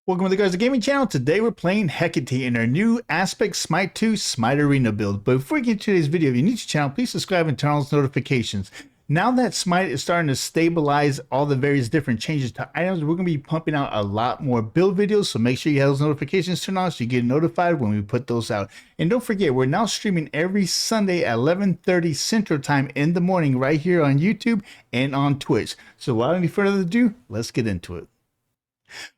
Welcome to the Garza Gaming Channel. Today we're playing Hecate in our new Aspect Smite 2 Smite Arena build. But before we get to today's video, if you're new to the channel, please subscribe and turn on those notifications. Now that Smite is starting to stabilize all the various different changes to items, we're going to be pumping out a lot more build videos. So make sure you have those notifications turned on so you get notified when we put those out. And don't forget, we're now streaming every Sunday at 11:30 Central Time in the morning right here on YouTube and on Twitch. So without any further ado, let's get into it.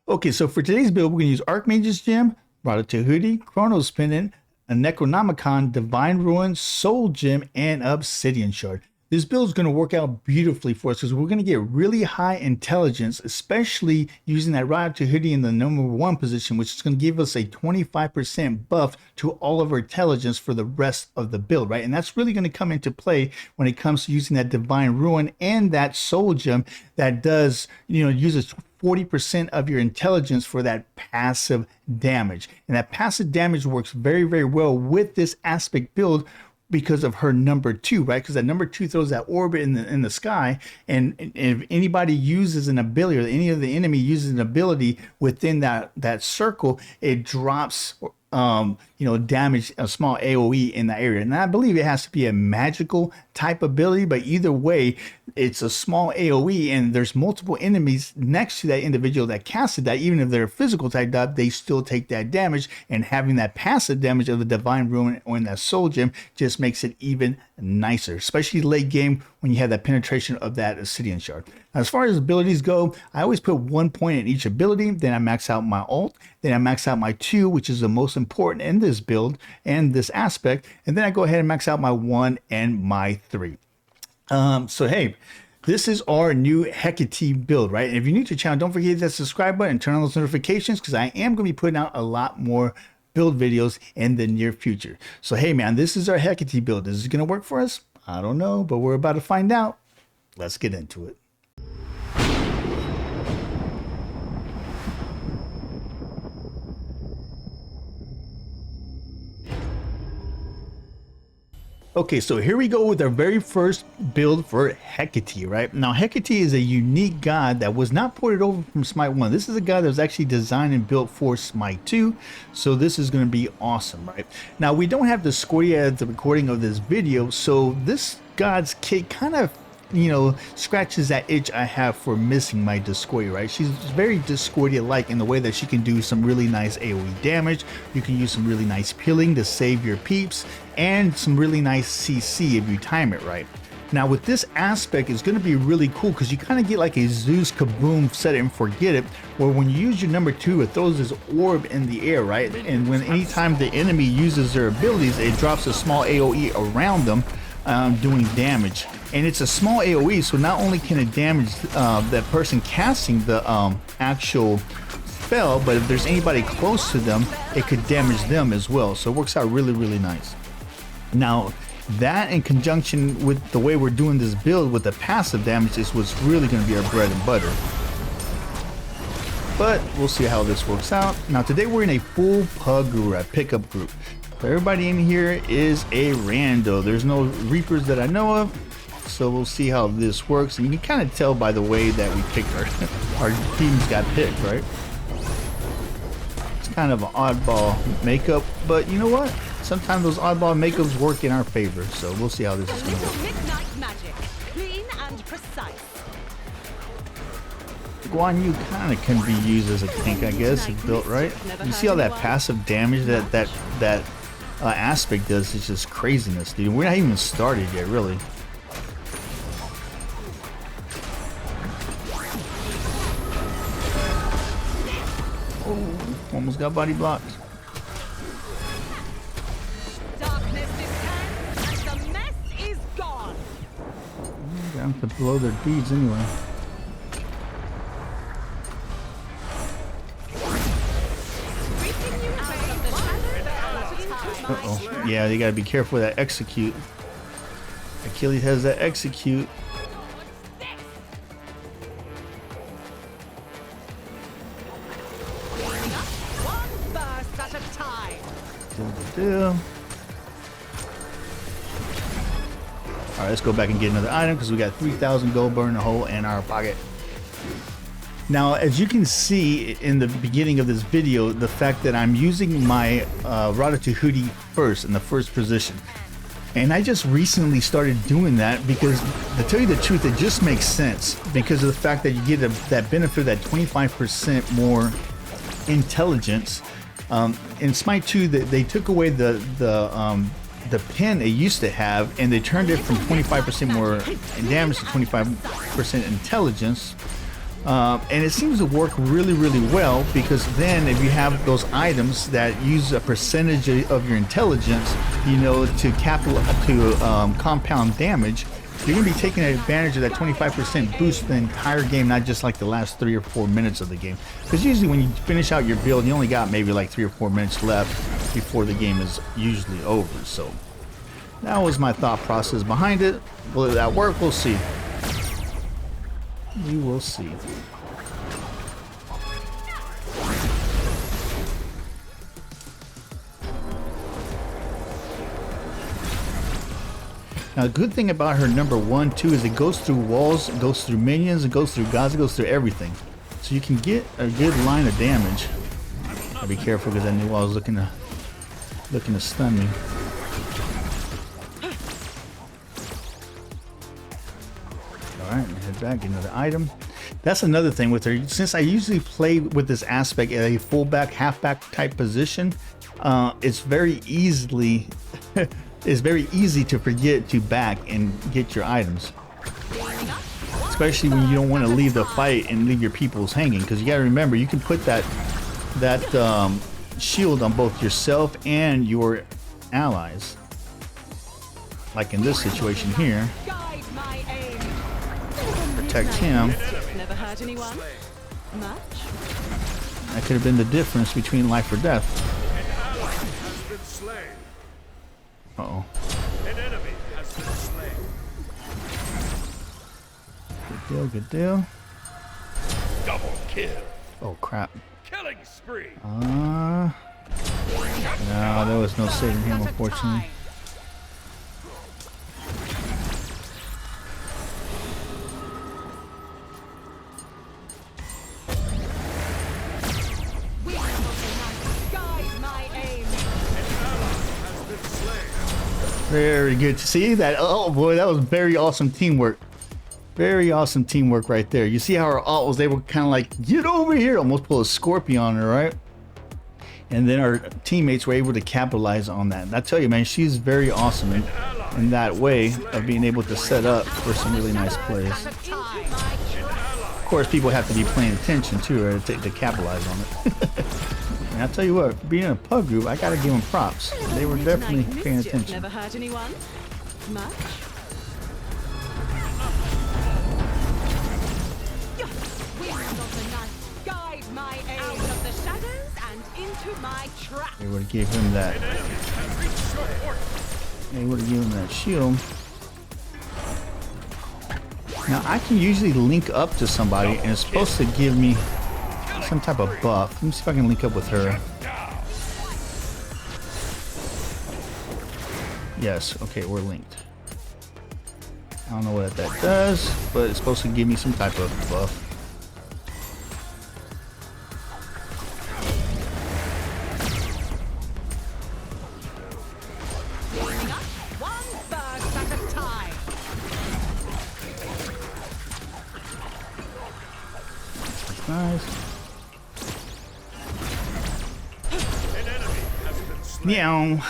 Okay, so for today's build, we're going to use Archmage's Gem, Rada Hoodie, Chronos Pendant, a Necronomicon, Divine Ruin, Soul Gem, and Obsidian Shard. This build is going to work out beautifully for us because we're going to get really high intelligence, especially using that Rada Hoodie in the #1 position, which is going to give us a 25% buff to all of our intelligence for the rest of the build, right? And that's really going to come into play when it comes to using that Divine Ruin and that Soul Gem that does, uses 40% of your intelligence for that passive damage. And that passive damage works very, very well with this aspect build because of her #2, right? Because that #2 throws that orbit in the sky, and if anybody uses an ability, or any of the enemy uses an ability within that circle, it drops damage, a small AOE in that area. And I believe it has to be a magical type ability, but either way, it's a small AOE, and there's multiple enemies next to that individual that casted that. Even if they're physical type up, they still take that damage, and having that passive damage of the Divine Ruin or in that Soul Gem just makes it even nicer, especially late game when you have that penetration of that Obsidian Shard. Now, as far as abilities go, I always put 1 point in each ability, then I max out my ult, then I max out my 2, which is the most important in this build and this aspect, and then I go ahead and max out my 1 and my 3. So hey, this is our new Hecate build, right? And if you're new to the channel, don't forget that subscribe button and turn on those notifications, because I am going to be putting out a lot more build videos in the near future. So hey man, this is our Hecate build. Is it going to work for us? I don't know, but we're about to find out. Let's get into it. Okay, so here we go with our very first build for Hecate, right? Now, Hecate is a unique god that was not ported over from Smite 1. This is a god that was actually designed and built for Smite 2, so this is going to be awesome, right? Now, we don't have Discordia at the recording of this video, so this god's kit kind of scratches that itch I have for missing my Discordia, right? She's very Discordia-like in the way that she can do some really nice AOE damage. You can use some really nice peeling to save your peeps, and some really nice CC if you time it right. Now with this aspect, it's going to be really cool because you kind of get like a Zeus kaboom, set it and forget it, where when you use your #2, it throws this orb in the air, right? And when anytime the enemy uses their abilities, it drops a small AOE around them, doing damage. And it's a small AOE, so not only can it damage that person casting the actual spell, but if there's anybody close to them, it could damage them as well. So it works out really, really nice. Now, that in conjunction with the way we're doing this build with the passive damage is what's really going to be our bread and butter. But we'll see how this works out. Now, today we're in a full pug group, pickup group. Everybody in here is a rando. There's no Reapers that I know of, so we'll see how this works. And you can kind of tell by the way that we picked our teams got picked, right? It's kind of an oddball makeup, but you know what? Sometimes those oddball makeups work in our favor, so we'll see how this is going to go. Midnight magic, clean and precise. Guan Yu kind of can be used as a tank, I guess, if built right. You see all that passive damage that aspect does. It's just craziness, dude. We're not even started yet, really. Oh, almost got body blocked. Darkness descends and the mess is gone. Down to blow their beads anyway. Uh-oh. Yeah, you gotta be careful with that execute. Achilles has that execute. One burst at a time. Alright, let's go back and get another item because we got 3,000 gold burn a hole in our pocket. Now, as you can see in the beginning of this video, the fact that I'm using my Ratatouille first in the first position. And I just recently started doing that because, to tell you the truth, it just makes sense because of the fact that you get that benefit of that 25% more intelligence. In Smite 2, they took away the pen it used to have, and they turned it from 25% more damage to 25% intelligence. And it seems to work really, really well because then if you have those items that use a percentage of your intelligence, you know, to compound damage, you're going to be taking advantage of that 25% boost the entire game, not just like the last 3 or 4 minutes of the game. Because usually when you finish out your build, you only got maybe like 3 or 4 minutes left before the game is usually over. So that was my thought process behind it. Will that work? We'll see. We will see. Now, the good thing about her number 1, 2 is it goes through walls, it goes through minions, it goes through Garza, it goes through everything. So you can get a good line of damage. I'll be careful because I knew I was looking to stun me. Alright, head back, get another item. That's another thing with her. Since I usually play with this aspect at a fullback, halfback type position, it's very easy to forget to back and get your items. Especially when you don't want to leave the fight and leave your peoples hanging, because you got to remember you can put that shield on both yourself and your allies. Like in this situation here. Protect him. Never hurt anyone. Much? That could have been the difference between life or death. Uh-oh. An enemy has been slain. Good deal, good deal. Double kill. Oh crap. Killing spree. No, there was no saving him, unfortunately. Very good to see that. Oh boy, that was very awesome teamwork. Very awesome teamwork right there. You see how our ult was able to kind of like get over here, almost pull a scorpion on her, right? And then our teammates were able to capitalize on that. And I tell you, man, she's very awesome in that way of being able to set up for some really nice plays. Of course, people have to be paying attention too, right, to capitalize on it. And I'll tell you what, being in a pub group, I gotta give them props. They were definitely paying attention. Never hurt anyone. Much? Guide my aim out of the shadows and into my trap. They would have gave him that. They would have given him that shield. Now I can usually link up to somebody and it's supposed to give me some type of buff. Let me see if I can link up with her. Yes, okay, we're linked. I don't know what that does, but it's supposed to give me some type of buff. Nice. Meow.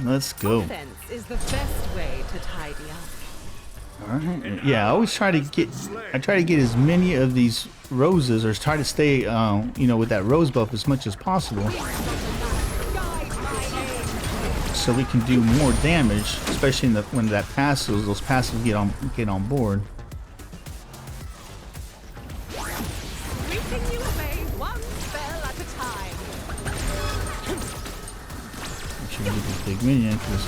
Let's go. Offense is the best way to tidy up. All right. Yeah, I always try to get as many of these roses, or try to stay, you know, with that rose buff as much as possible, so we can do more damage, especially when that passes. Those passes get on board. This big minion, because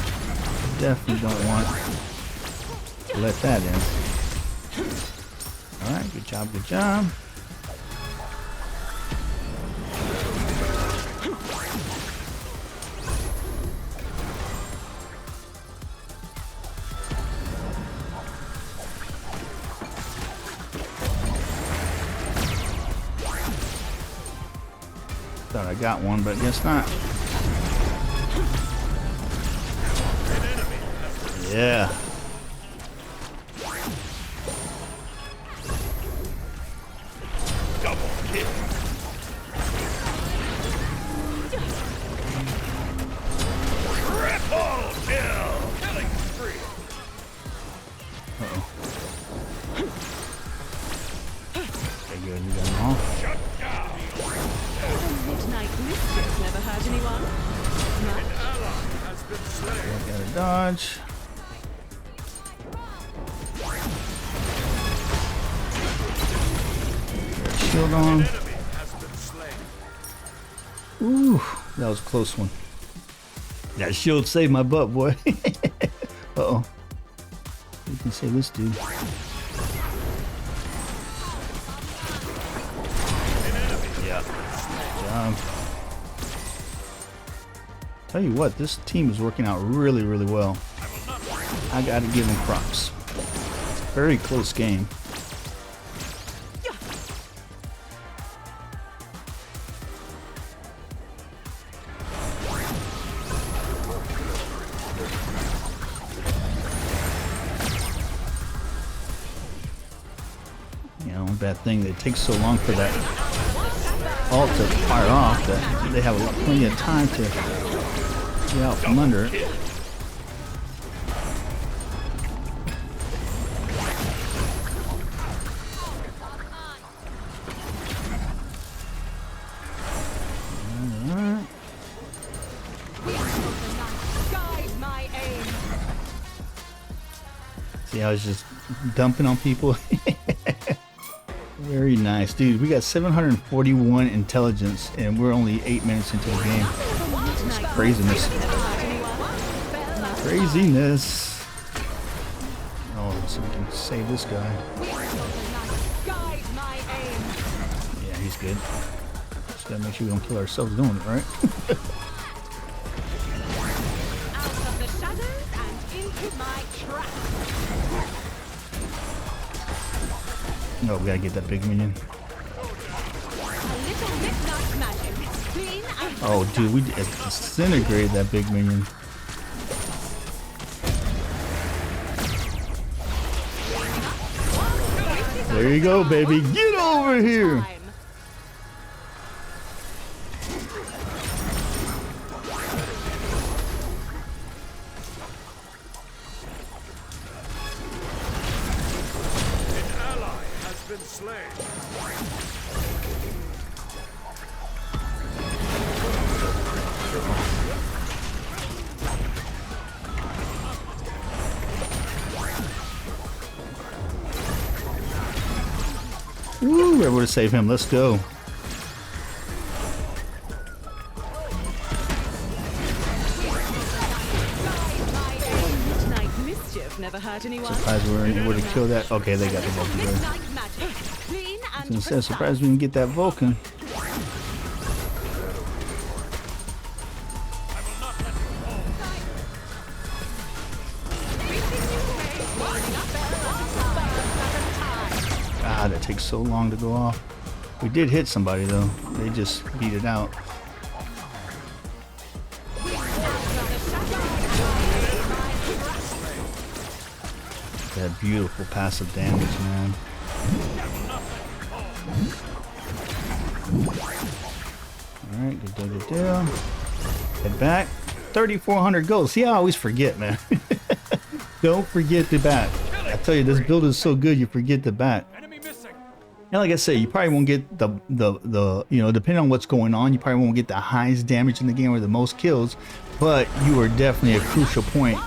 definitely don't want to let that in. Alright, good job, good job. Thought I got one, but guess not. Yeah. Double kill. Triple kill. Killing spree. Uh-oh. Okay, good. You got them all. Shut down. Midnight mischief never hurt anyone. An ally has been slain. Gotta dodge. Shield on. Enemy has been slain. Ooh, that was a close one. That shield saved my butt, boy. Uh-oh. You can save this dude. Yeah. Good job. Tell you what, this team is working out really, really well. I gotta give them props. It's a very close game. You know, bad thing, it takes so long for that ult to fire off that they have plenty of time to get out from under it. Alright. Guide my aim. See, I was just dumping on people. Very nice, dude. We got 741 intelligence, and we're only 8 minutes into the game. It's craziness. Craziness. Oh, so we can save this guy. Guide my aim. Yeah, he's good. Just gotta make sure we don't kill ourselves doing it, right? Out of the shadows and into my trap. No, we gotta get that big minion. A little midnight magic. Clean and Oh, dude, we disintegrated that big minion. There you go, baby. Get over here. time. An ally has been slain. Woo, we're able to save him. Let's go. Midnight mischief never hurt anyone. Surprised we were able to kill that. Okay, they got the Vulcan there. Midnight magic. Clean and Instead, precise. surprised we didn't get that Vulcan. Ah, that takes so long to go off. We did hit somebody though. They just beat it out. That beautiful passive damage, man. Alright, good deal, good deal. Head back. 3,400 gold. See, I always forget, man. Don't forget the bat. I tell you, this build is so good, you forget the bat. Enemy missing. And like I say, you probably won't get the you know, depending on what's going on, you probably won't get the highest damage in the game or the most kills, but you are definitely a crucial point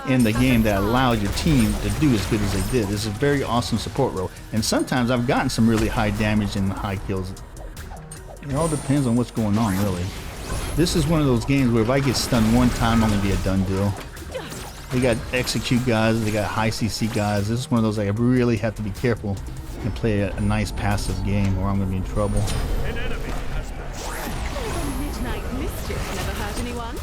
in the game that allowed your team to do as good as they did. This is a very awesome support role. And sometimes I've gotten some really high damage and high kills. It all depends on what's going on, really. This is one of those games where if I get stunned one time, I'm gonna be a done deal. They got execute guys, they got high CC guys. This is one of those I really have to be careful and play a nice passive game or I'm gonna be in trouble. An enemy has been slain. Midnight mischief never hurt anyone.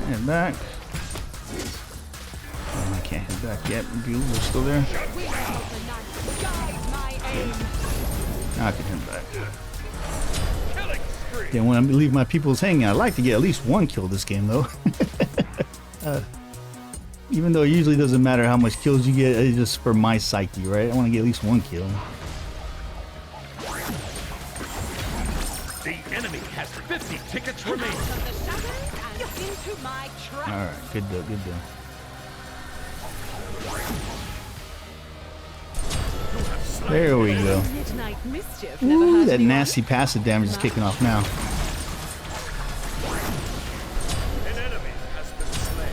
Head back. Oh, I can't head back yet. We're still there. Will of the night guide my aim. Now I can head back. Killing spree. Then when I leave my people's hanging, I like to get at least one kill this game though. Even though it usually doesn't matter how much kills you get, it's just for my psyche, right? I want to get at least one kill. The enemy has 50 tickets remaining. Out of the shadows and into my trap. Alright, good deal, good deal. There we go. Midnight mischief never Ooh, hurt that anyone. nasty passive damage is kicking off now. An enemy has been slain.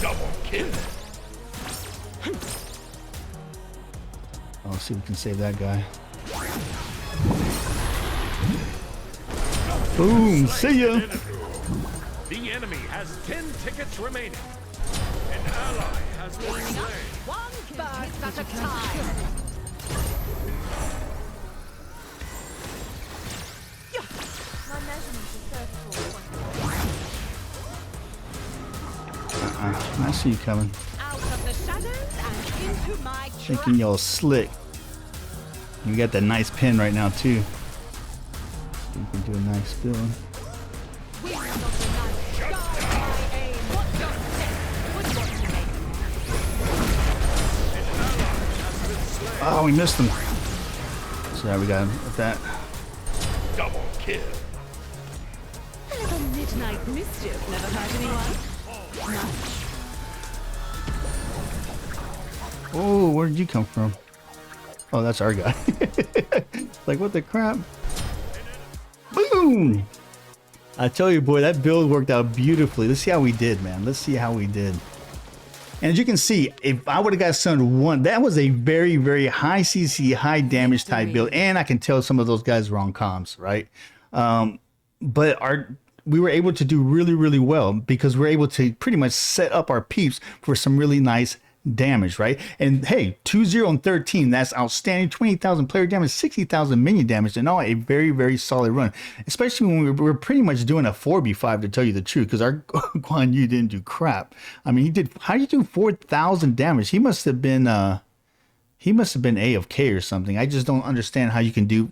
Double kill. Oh, let's see if we can save that guy. Boom, see ya! The enemy has 10 tickets remaining. An ally has been Cleaning up slain. one burst at a time. My measurements are 34 I see you coming. Out of the shadows and into my trap. Thinking y'all slick. You got that nice pin right now too. You can do a nice build. Wings of the night guide my aim. What your step would want to make. An ally has been slain. Oh, we missed him. So yeah, we got him with that. Double kill. A little midnight mischief never hurt anyone. Much. Oh, where did you come from? Oh, that's our guy. Like, what the crap? Boom! I tell you, boy, that build worked out beautifully. Let's see how we did, man. Let's see how we did. And as you can see, if I would have got Sun 1, that was a very, very high CC, high damage type build. And I can tell some of those guys were on comms, right? But we were able to do really, really well because we're able to pretty much set up our peeps for some really nice damage, right? And hey, 2-0 and 13, that's outstanding. 20,000 player damage, 60,000 minion damage, and all a very, very solid run. Especially when we were pretty much doing a 4v5 to tell you the truth, because our Guan Yu didn't do crap. I mean, he did. How do you do 4,000 damage? He must have been AFK or something. I just don't understand how you can do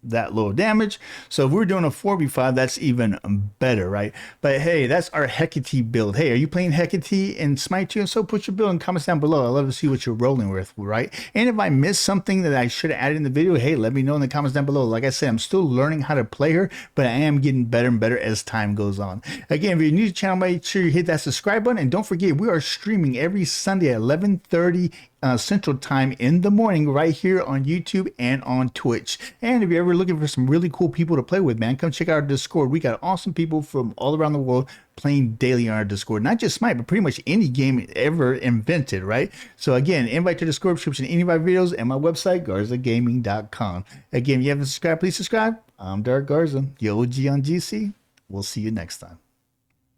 that low damage. So if we're doing a 4v5, that's even better, right? But hey, that's our Hecate build. Hey, are you playing Hecate in Smite 2? And so put your build in comments down below. I'd love to see what you're rolling with, right? And if I missed something that I should have added in the video, hey, let me know in the comments down below. Like I said, I'm still learning how to play her, but I am getting better and better as time goes on. Again, if you're new to the channel, make sure you hit that subscribe button. And don't forget, we are streaming every Sunday at 11:30 Central Time in the morning right here on YouTube and on Twitch. And if you're ever looking for some really cool people to play with, man, come check out our Discord. We got awesome people from all around the world playing daily on our Discord. Not just Smite, but pretty much any game ever invented, right? So again, invite to the Discord description, any of my videos, and my website, GarzaGaming.com. Again, if you haven't subscribed, please subscribe. I'm Darkgarza, the OG on GC. We'll see you next time.